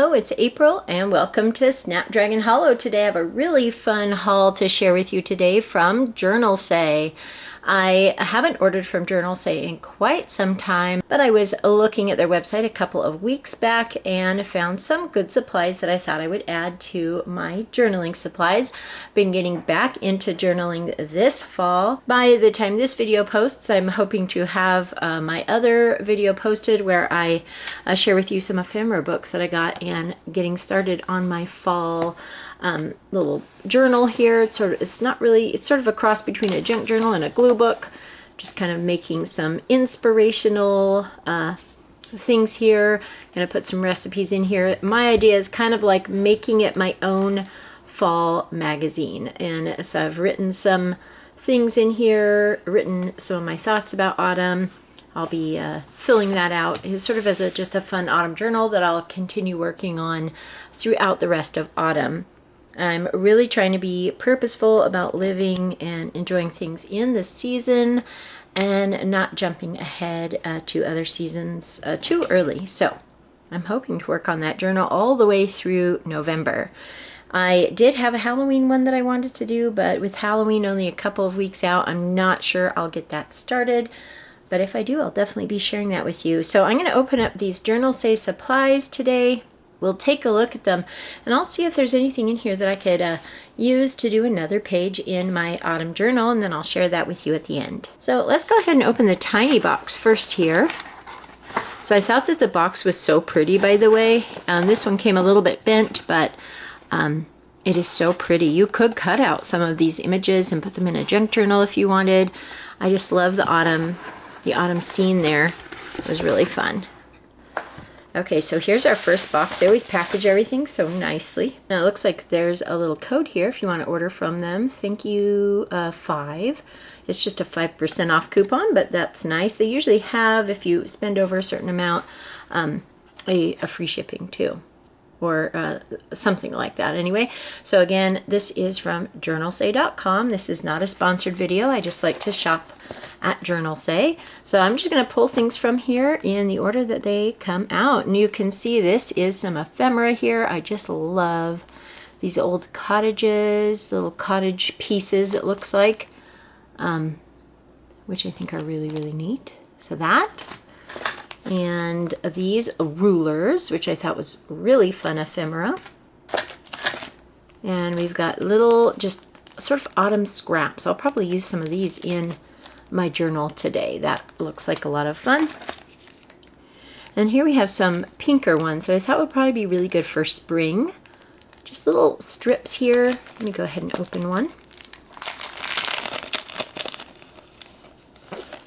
Hello, it's April and welcome to Snapdragon Hollow. Today I have a really fun haul to share with you today from Journalsay. I haven't ordered from Journalsay in quite some time, but I was looking at their website a couple of weeks back and found some good supplies that I thought I would add to my journaling supplies. Been getting back into journaling this fall. By the time this video posts, I'm hoping to have my other video posted where I share with you some ephemera books that I got and getting started on my fall little journal here. It's sort of a cross between a junk journal and a glue book. Just kind of making some inspirational things here. Gonna put some recipes in here. My idea is kind of like making it my own fall magazine. And so I've written some things in here, written some of my thoughts about autumn. I'll be filling that out. It's sort of as just a fun autumn journal that I'll continue working on throughout the rest of autumn. I'm really trying to be purposeful about living and enjoying things in the season and not jumping ahead to other seasons too early. So I'm hoping to work on that journal all the way through November. I did have a Halloween one that I wanted to do, but with Halloween only a couple of weeks out, I'm not sure I'll get that started. But if I do, I'll definitely be sharing that with you. So I'm going to open up these Journalsay supplies today. We'll take a look at them and I'll see if there's anything in here that I could use to do another page in my autumn journal, and then I'll share that with you at the end. So let's go ahead and open the tiny box first here. So I thought that the box was so pretty, by the way. This one came a little bit bent, but it is so pretty. You could cut out some of these images and put them in a junk journal if you wanted. I just love the autumn scene there. It was really fun. Okay, so here's our first box. They always package everything so nicely. Now it looks like there's a little code here if you want to order from them. Thank you 5. It's just a 5% off coupon, but that's nice. They usually have, if you spend over a certain amount, a free shipping too, or something like that. Anyway, so again, this is from journalsay.com. This is not a sponsored video. I just like to shop at Journalsay. So I'm just going to pull things from here in the order that they come out. And you can see this is some ephemera here. I just love these old cottages, little cottage pieces it looks like, which I think are really, really neat. So that, and these rulers, which I thought was really fun ephemera. And we've got little just sort of autumn scraps. I'll probably use some of these in my journal today. That looks like a lot of fun. And here we have some pinker ones that I thought would probably be really good for spring. Just little strips here. Let me go ahead and open one.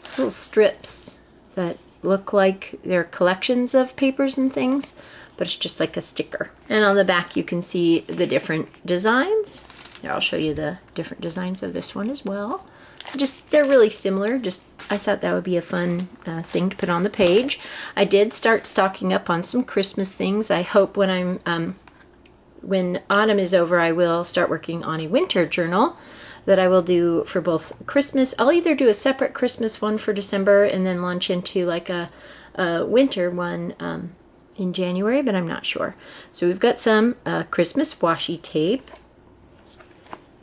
These little strips that look like they're collections of papers and things, but it's just like a sticker. And on the back you can see the different designs. Here, I'll show you the different designs of this one as well. So they're really similar. I thought that would be a fun thing to put on the page. I did start stocking up on some Christmas things. I hope when autumn is over, I will start working on a winter journal that I will do for both Christmas. I'll either do a separate Christmas one for December and then launch into like a winter one in January, but I'm not sure. So we've got some Christmas washi tape.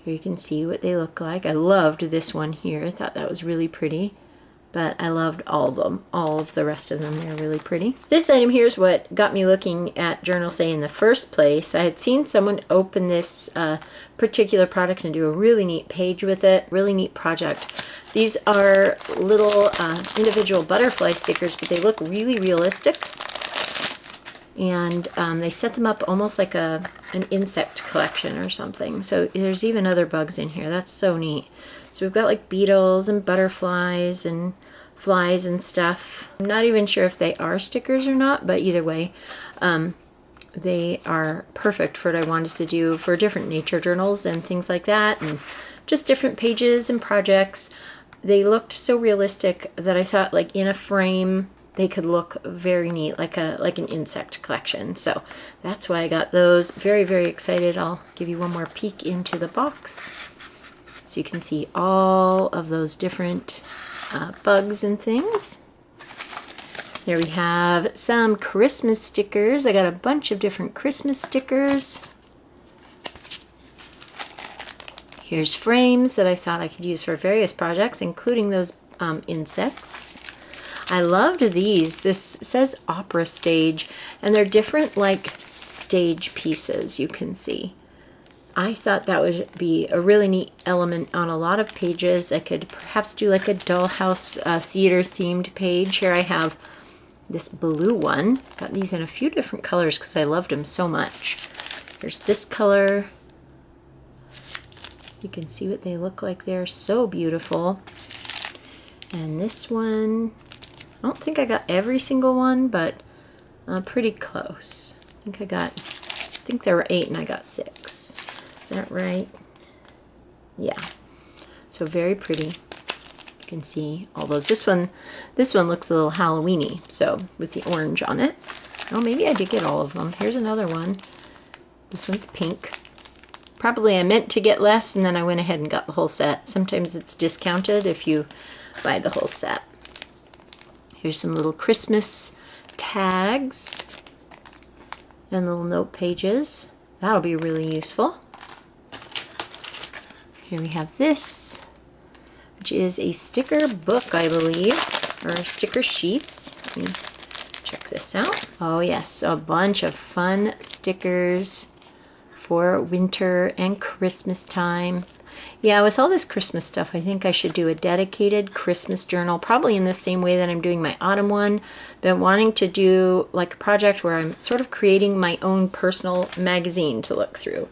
Here you can see what they look like. I loved this one here. I thought that was really pretty, but I loved all of them. All of the rest of them, they're really pretty. This item here is what got me looking at Journalsay in the first place. I had seen someone open this particular product and do a really neat page with it. Really neat project. These are little individual butterfly stickers, but they look really realistic. And they set them up almost like an insect collection or something. So there's even other bugs in here. That's so neat. So we've got like beetles and butterflies and flies and stuff. I'm not even sure if they are stickers or not, but either way, they are perfect for what I wanted to do for different nature journals and things like that, and just different pages and projects. They looked so realistic that I thought, like, in a frame they could look very neat, like an insect collection. So that's why I got those. Very, very excited. I'll give you one more peek into the box so you can see all of those different bugs and things. There we have some Christmas stickers. I got a bunch of different Christmas stickers. Here's frames that I thought I could use for various projects, including those insects. I loved these. This says opera stage, and they're different like stage pieces, you can see. I thought that would be a really neat element on a lot of pages. I could perhaps do like a dollhouse theater themed page. Here I have this blue one. Got these in a few different colors because I loved them so much. There's this color. You can see what they look like. They're so beautiful. And this one, I don't think I got every single one, but pretty close. I think there were 8 and I got 6. Is that right? Yeah. So very pretty. You can see all those. This one looks a little Halloween-y, so with the orange on it. Oh, maybe I did get all of them. Here's another one. This one's pink. Probably I meant to get less, and then I went ahead and got the whole set. Sometimes it's discounted if you buy the whole set. Here's some little Christmas tags and little note pages. That'll be really useful. Here we have this, which is a sticker book, I believe, or sticker sheets. Let me check this out. Oh yes, a bunch of fun stickers for winter and Christmas time. Yeah, with all this Christmas stuff, I think I should do a dedicated Christmas journal, probably in the same way that I'm doing my autumn one. Been wanting to do like a project where I'm sort of creating my own personal magazine to look through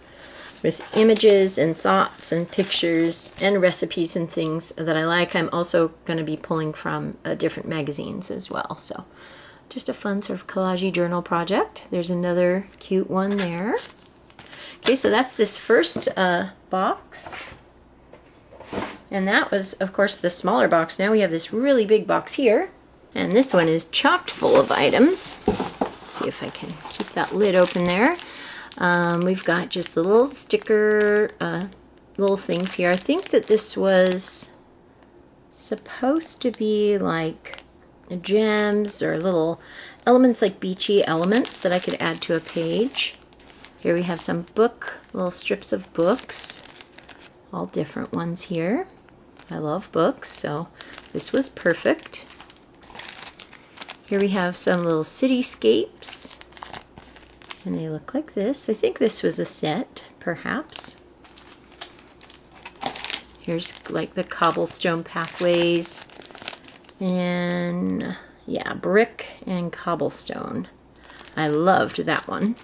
with images and thoughts and pictures and recipes and things that I like. I'm also going to be pulling from different magazines as well. So just a fun sort of collage journal project. There's another cute one there. Okay, so that's this first box. And that was, of course, the smaller box. Now we have this really big box here. And this one is chocked full of items. Let's see if I can keep that lid open there. We've got just a little sticker, little things here. I think that this was supposed to be like gems or little elements, like beachy elements that I could add to a page. Here we have some little strips of books, all different ones here. I love books, so this was perfect. Here we have some little cityscapes, and they look like this. I think this was a set, perhaps. Here's like the cobblestone pathways, and yeah, brick and cobblestone. I loved that one.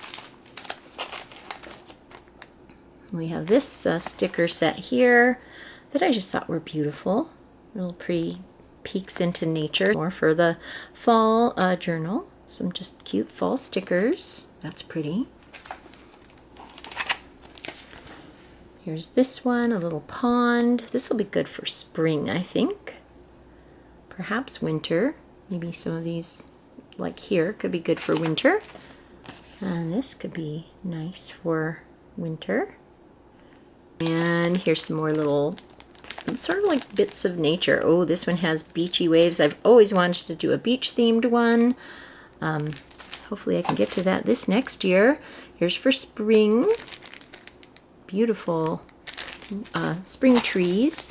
We have this sticker set here that I just thought were beautiful. Little pretty peeks into nature. More for the fall journal. Some just cute fall stickers. That's pretty. Here's this one, a little pond. This will be good for spring, I think. Perhaps winter. Maybe some of these, like here, could be good for winter. And this could be nice for winter. And here's some more little, sort of like bits of nature. Oh, this one has beachy waves. I've always wanted to do a beach themed one. Hopefully I can get to that this next year. Here's for spring. Beautiful spring trees.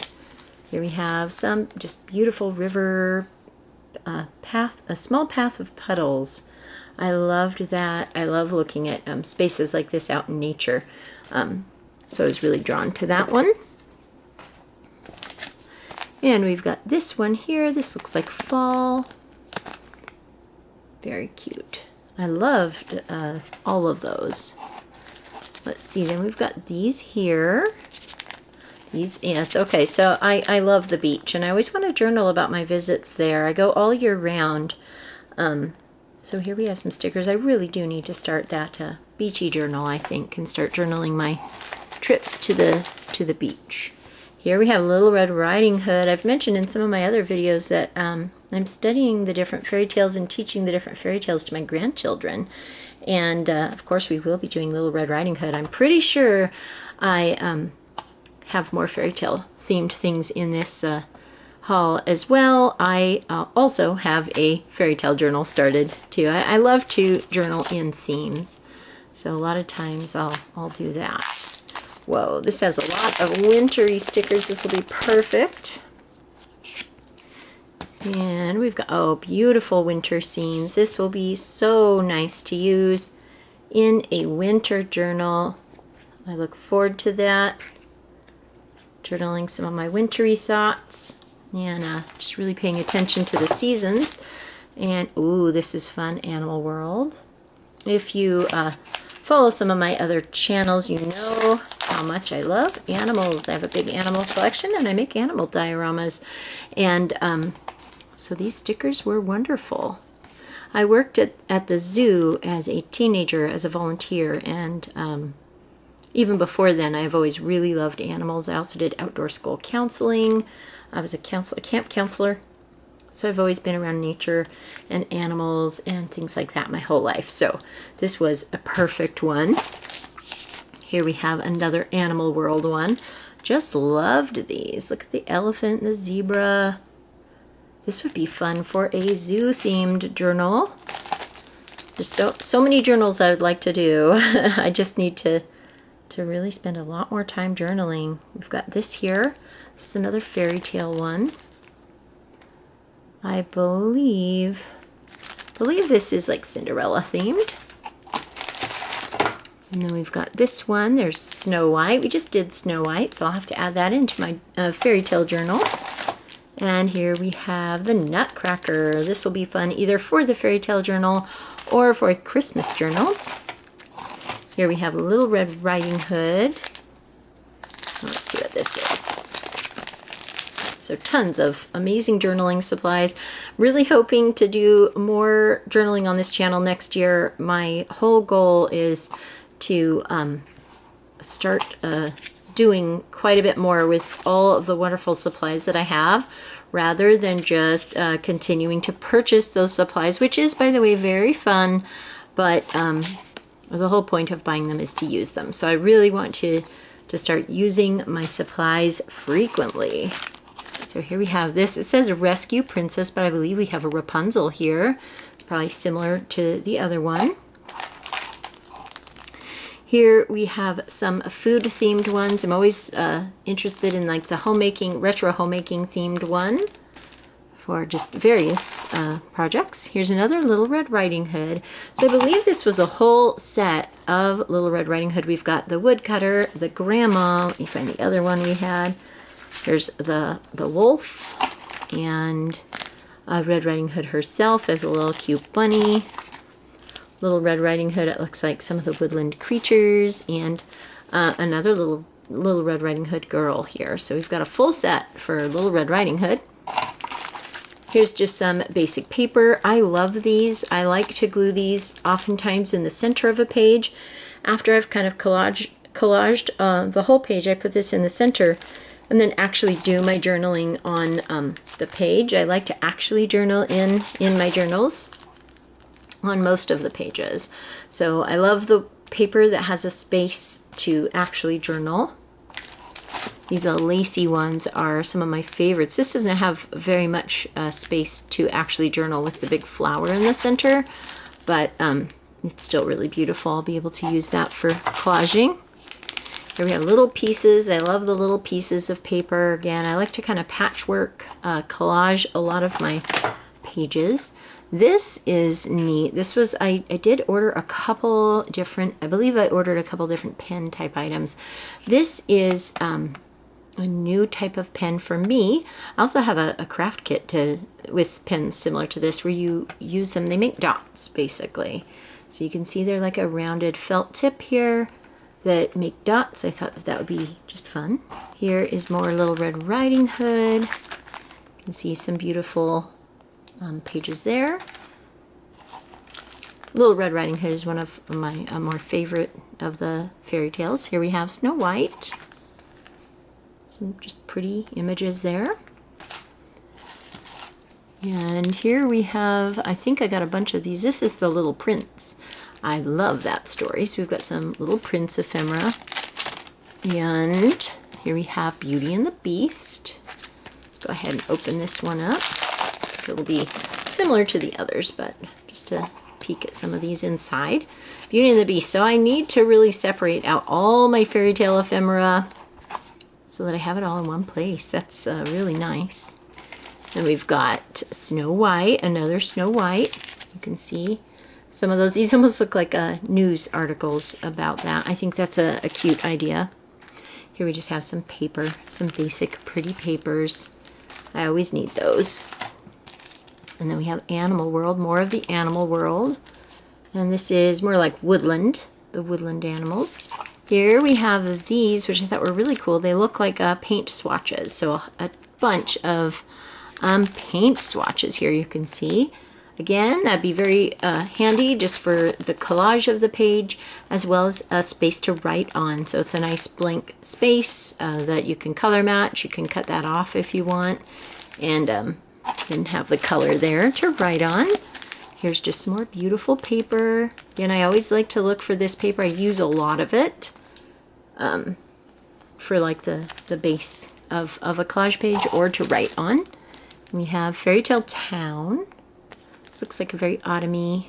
Here we have some just beautiful river path, a small path of puddles. I loved that. I love looking at spaces like this out in nature. So I was really drawn to that one. And we've got this one here. This looks like fall. Very cute. I loved all of those. Let's see, then we've got these here. These, yes, okay, so I love the beach, and I always want to journal about my visits there. I go all year round. So here we have some stickers. I really do need to start that beachy journal, I think, and start journaling my trips to the beach. Here we have Little Red Riding Hood. I've mentioned in some of my other videos that I'm studying the different fairy tales and teaching the different fairy tales to my grandchildren. And of course we will be doing Little Red Riding Hood. I'm pretty sure I have more fairy tale themed things in this haul as well. I also have a fairy tale journal started too. I love to journal in themes, so a lot of times I'll do that. Whoa, this has a lot of wintry stickers. This will be perfect. And we've got, oh, beautiful winter scenes. This will be so nice to use in a winter journal. I look forward to that. Journaling some of my wintry thoughts and just really paying attention to the seasons. And ooh, this is fun, Animal World. If you follow some of my other channels, you know how much I love animals. I have a big animal collection and I make animal dioramas. And so these stickers were wonderful. I worked at the zoo as a teenager as a volunteer, and even before then I've always really loved animals. I also did outdoor school counseling. I was a camp counselor. So I've always been around nature and animals and things like that my whole life. So this was a perfect one. Here we have another Animal World one. Just loved these. Look at the elephant and the zebra. This would be fun for a zoo-themed journal. Just so many journals I would like to do. I just need to really spend a lot more time journaling. We've got this here. This is another fairy tale one. I believe this is like Cinderella themed. And then we've got this one. There's Snow White. We just did Snow White, so I'll have to add that into my fairy tale journal. And here we have the Nutcracker. This will be fun either for the fairy tale journal or for a Christmas journal. Here we have Little Red Riding Hood. Let's see what this is. So tons of amazing journaling supplies. Really hoping to do more journaling on this channel next year. My whole goal is to start doing quite a bit more with all of the wonderful supplies that I have, rather than just continuing to purchase those supplies, which is, by the way, very fun, but the whole point of buying them is to use them. So I really want to start using my supplies frequently. So here we have this. It says Rescue Princess, but I believe we have a Rapunzel here. It's probably similar to the other one. Here we have some food themed ones. I'm always interested in like the homemaking, retro homemaking themed one for just various projects. Here's another Little Red Riding Hood. So I believe this was a whole set of Little Red Riding Hood. We've got the woodcutter, the grandma. Let me find the other one we had. There's the wolf and Red Riding Hood herself as a little cute bunny. Little Red Riding Hood, it looks like some of the woodland creatures, and another little Red Riding Hood girl here. So we've got a full set for Little Red Riding Hood. Here's just some basic paper. I love these. I like to glue these oftentimes in the center of a page. After I've kind of collaged the whole page, I put this in the center and then actually do my journaling on the page. I like to actually journal in my journals on most of the pages. So I love the paper that has a space to actually journal. These lacy ones are some of my favorites. This doesn't have very much space to actually journal with the big flower in the center, but it's still really beautiful. I'll be able to use that for collaging. Here we have little pieces. I love the little pieces of paper. Again, I like to kind of patchwork, collage a lot of my pages. This is neat. This was, I did order a couple different, I believe I ordered a couple different pen type items. This is a new type of pen for me. I also have a craft kit with pens similar to this where you use them. They make dots basically. So you can see they're like a rounded felt tip here that make dots. I thought that would be just fun. Here is more Little Red Riding Hood. You can see some beautiful pages there. Little Red Riding Hood is one of my more favorite of the fairy tales. Here we have Snow White. Some just pretty images there. And here we have, I think I got a bunch of these. This is The Little Prince. I love that story. So we've got some Little Prince ephemera. And here we have Beauty and the Beast. go ahead and open this one up. It'll be similar to the others, but just to peek at some of these inside. Beauty and the Beast. So I need to really separate out all my fairy tale ephemera so that I have it all in one place. That's really nice. And we've got Snow White, another Snow White. You can see some of those. These almost look like news articles about that. I think that's a cute idea. Here we just have some paper, some basic pretty papers. I always need those. And then we have Animal World, more of the Animal World. And this is more like woodland, the woodland animals. Here we have these, which I thought were really cool. They look like paint swatches. So a bunch of paint swatches here you can see. Again, that'd be very handy just for the collage of the page, as well as a space to write on. So it's a nice blank space that you can color match. You can cut that off if you want. And then have the color there to write on. Here's just some more beautiful paper. Again, I always like to look for this paper. I use a lot of it for like the base of a collage page or to write on. We have Fairy Tale Town. This looks like a very autumny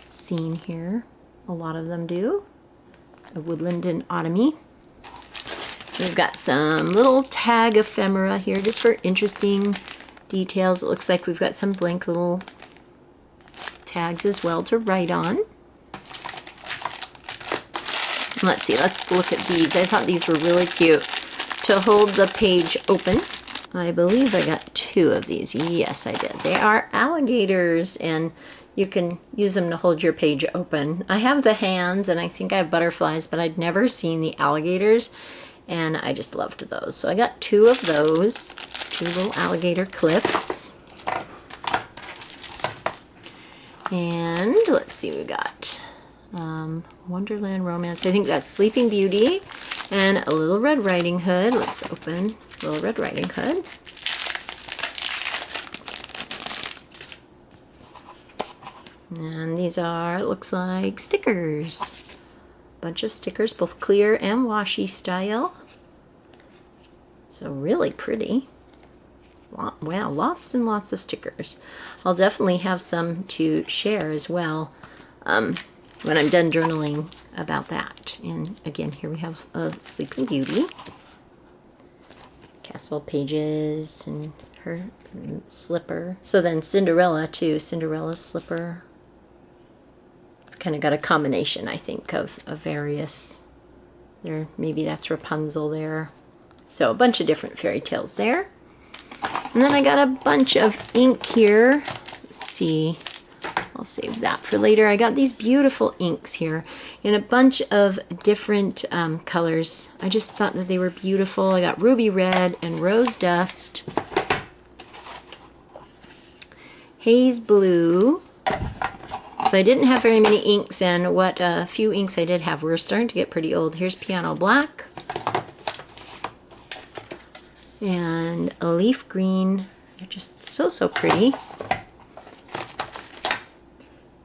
scene here. A lot of them do. A woodland and autumny. We've got some little tag ephemera here just for interesting details. It looks like we've got some blank little tags as well to write on. Let's see, let's look at these. I thought these were really cute to hold the page open. I believe I got 2 of these. Yes, I did. They are alligators, and you can use them to hold your page open. I have the hands, and I think I have butterflies, but I'd never seen the alligators, and I just loved those. So I got 2 of those. 2 little alligator clips. And let's see, we got Wonderland Romance. I think that's Sleeping Beauty and a Little Red Riding Hood. Let's open Little Red Riding Hood. And these are, it looks like, stickers. Bunch of stickers, both clear and washi style. So really pretty. Wow, lots and lots of stickers. I'll definitely have some to share as well when I'm done journaling about that. And again, here we have a Sleeping Beauty. Castle pages and her slipper. So then Cinderella too, Cinderella's slipper. Kind of got a combination, I think, of various. There, maybe that's Rapunzel there. So a bunch of different fairy tales there. And then I got a bunch of ink here. Let's see. I'll save that for later. I got these beautiful inks here in a bunch of different colors. I just thought that they were beautiful. I got Ruby Red and Rose Dust. Haze Blue. So I didn't have very many inks, and what few inks I did have were starting to get pretty old. Here's Piano Black. And a Leaf Green. They're just so pretty.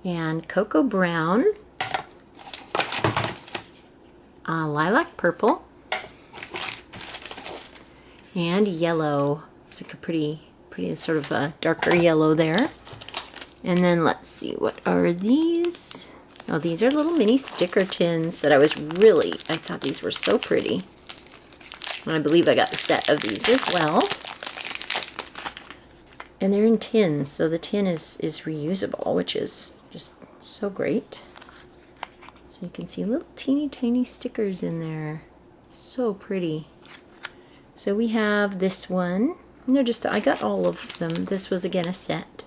And Cocoa Brown. Lilac Purple. And Yellow. It's like a pretty sort of a darker yellow there. And then let's see, what are these? Oh, these are little mini sticker tins that I thought these were so pretty. And I believe I got a set of these as well. And they're in tins, so the tin is reusable, which is just so great. So you can see little teeny tiny stickers in there. So pretty. So we have this one. And they're just, I got all of them. This was again a set.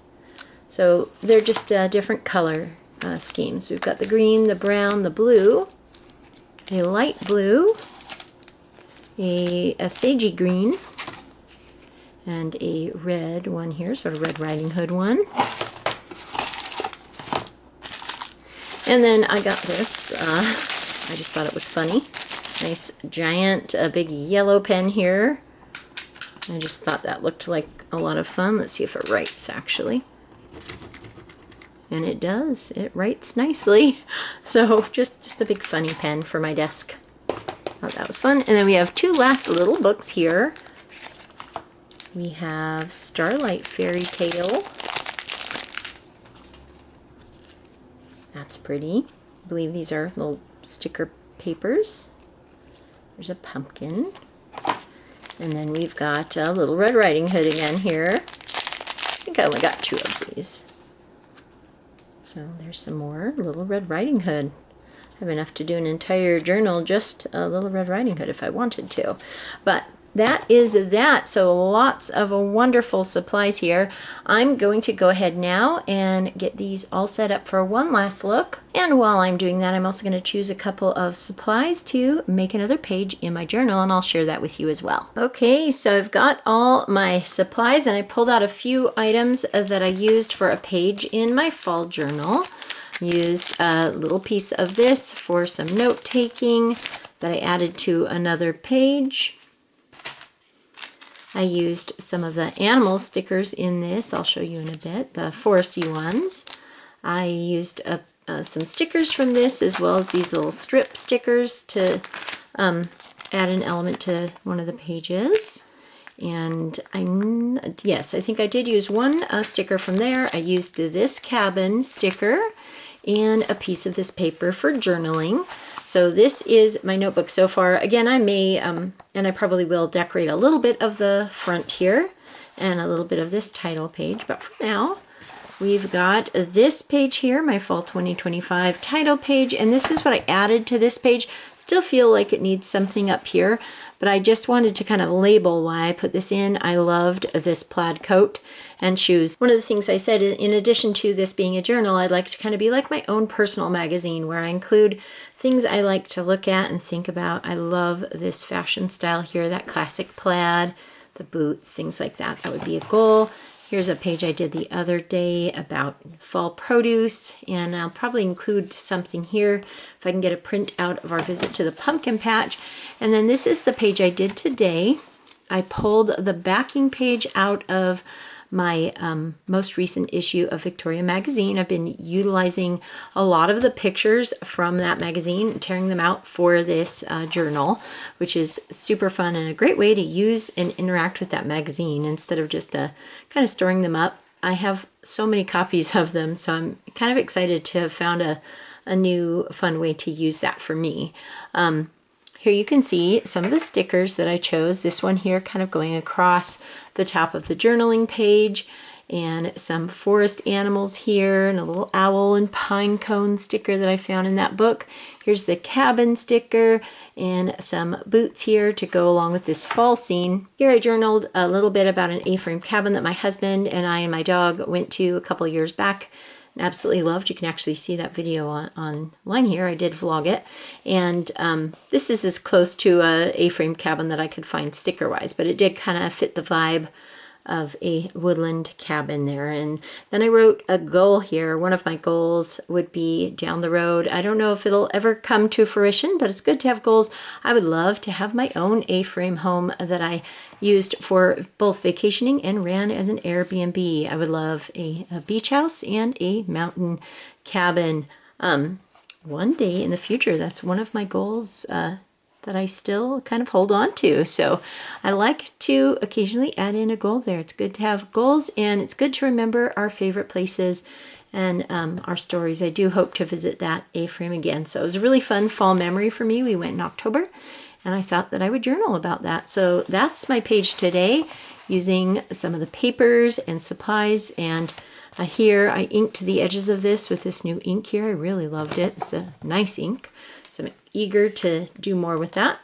So they're just different color schemes. We've got the green, the brown, the blue, a light blue, a sagey green, and a red one here, sort of Red Riding Hood one. And then I got this. I just thought it was funny. Nice giant, big yellow pen here. I just thought that looked like a lot of fun. Let's see if it writes actually. And it does. It writes nicely. So just a big funny pen for my desk. Thought that was fun. And then we have 2 last little books here. We have Starlight Fairy Tale. That's pretty. I believe these are little sticker papers. There's a pumpkin. And then we've got a Little Red Riding Hood again here. I think I only got 2 of these. So there's some more Little Red Riding Hood. I have enough to do an entire journal, just a Little Red Riding Hood if I wanted to. But that is that. So lots of wonderful supplies here. I'm going to go ahead now and get these all set up for one last look. And while I'm doing that, I'm also going to choose a couple of supplies to make another page in my journal, and I'll share that with you as well. Okay, so I've got all my supplies, and I pulled out a few items that I used for a page in my fall journal. Used a little piece of this for some note taking that I added to another page. I used some of the animal stickers in this. I'll show you in a bit, the foresty ones. I used some stickers from this, as well as these little strip stickers to add an element to one of the pages. And yes, I think I did use one sticker from there. I used this cabin sticker and a piece of this paper for journaling. So this is my notebook so far. Again, I may, and I probably will, decorate a little bit of the front here and a little bit of this title page. But for now, we've got this page here, my Fall 2025 title page. And this is what I added to this page. Still feel like it needs something up here, but I just wanted to kind of label why I put this in. I loved this plaid coat and shoes. One of the things I said, in addition to this being a journal, I'd like to kind of be like my own personal magazine where I include things I like to look at and think about. I love this fashion style here, that classic plaid, the boots, things like that. That would be a goal. Here's a page I did the other day about fall produce, and I'll probably include something here if I can get a print out of our visit to the pumpkin patch. And then this is the page I did today. I pulled the backing page out of my most recent issue of Victoria magazine. I've been utilizing a lot of the pictures from that magazine and tearing them out for this journal, which is super fun and a great way to use and interact with that magazine instead of just kind of storing them up. I have so many copies of them, so I'm kind of excited to have found a new fun way to use that for me. Here you can see some of the stickers that I chose. This one here kind of going across the top of the journaling page, and some forest animals here, and a little owl and pine cone sticker that I found in that book. Here's the cabin sticker and some boots here to go along with this fall scene. Here I journaled a little bit about an A-frame cabin that my husband and I and my dog went to a couple years back. Absolutely loved. You can actually see that video online here. I did vlog it. And this is as close to a A-frame cabin that I could find sticker-wise, but it did kind of fit the vibe of a woodland cabin there. And then I wrote a goal here. One of my goals would be down the road. I don't know if it'll ever come to fruition, but it's good to have goals. I would love to have my own A-frame home that I used for both vacationing and ran as an Airbnb. I would love a beach house and a mountain cabin. One day in the future, that's one of my goals that I still kind of hold on to. So I like to occasionally add in a goal there. It's good to have goals, and it's good to remember our favorite places and our stories. I do hope to visit that A-frame again. So it was a really fun fall memory for me. We went in October, and I thought that I would journal about that. So that's my page today, using some of the papers and supplies. And here I inked the edges of this with this new ink here. I really loved it. It's a nice ink. So I'm eager to do more with that.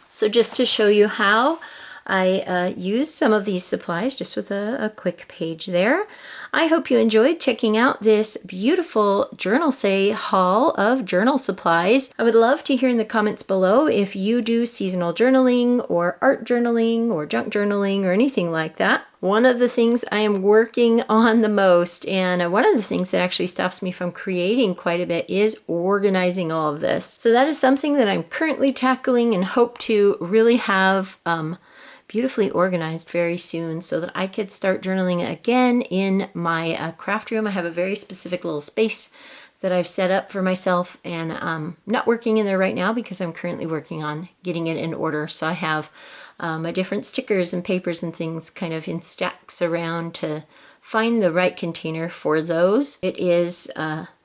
So just to show you how I use some of these supplies, just with a quick page there. I hope you enjoyed checking out this beautiful Journalsay haul of journal supplies. I would love to hear in the comments below if you do seasonal journaling or art journaling or junk journaling or anything like that. One of the things I am working on the most, and one of the things that actually stops me from creating quite a bit, is organizing all of this. So that is something that I'm currently tackling and hope to really have beautifully organized very soon so that I could start journaling again in my craft room. I have a very specific little space that I've set up for myself, and I'm not working in there right now because I'm currently working on getting it in order. So I have my different stickers and papers and things kind of in stacks around to find the right container for those. It is,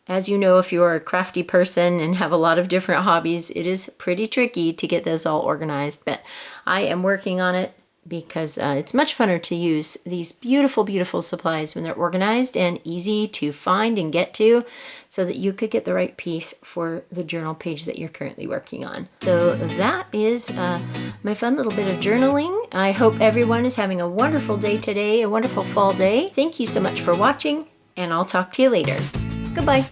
as you know, if you're a crafty person and have a lot of different hobbies, it is pretty tricky to get those all organized, but I am working on it because it's much funner to use these beautiful, beautiful supplies when they're organized and easy to find and get to so that you could get the right piece for the journal page that you're currently working on. So that is my fun little bit of journaling. I hope everyone is having a wonderful day today, a wonderful fall day. Thank you so much for watching, and I'll talk to you later. Goodbye.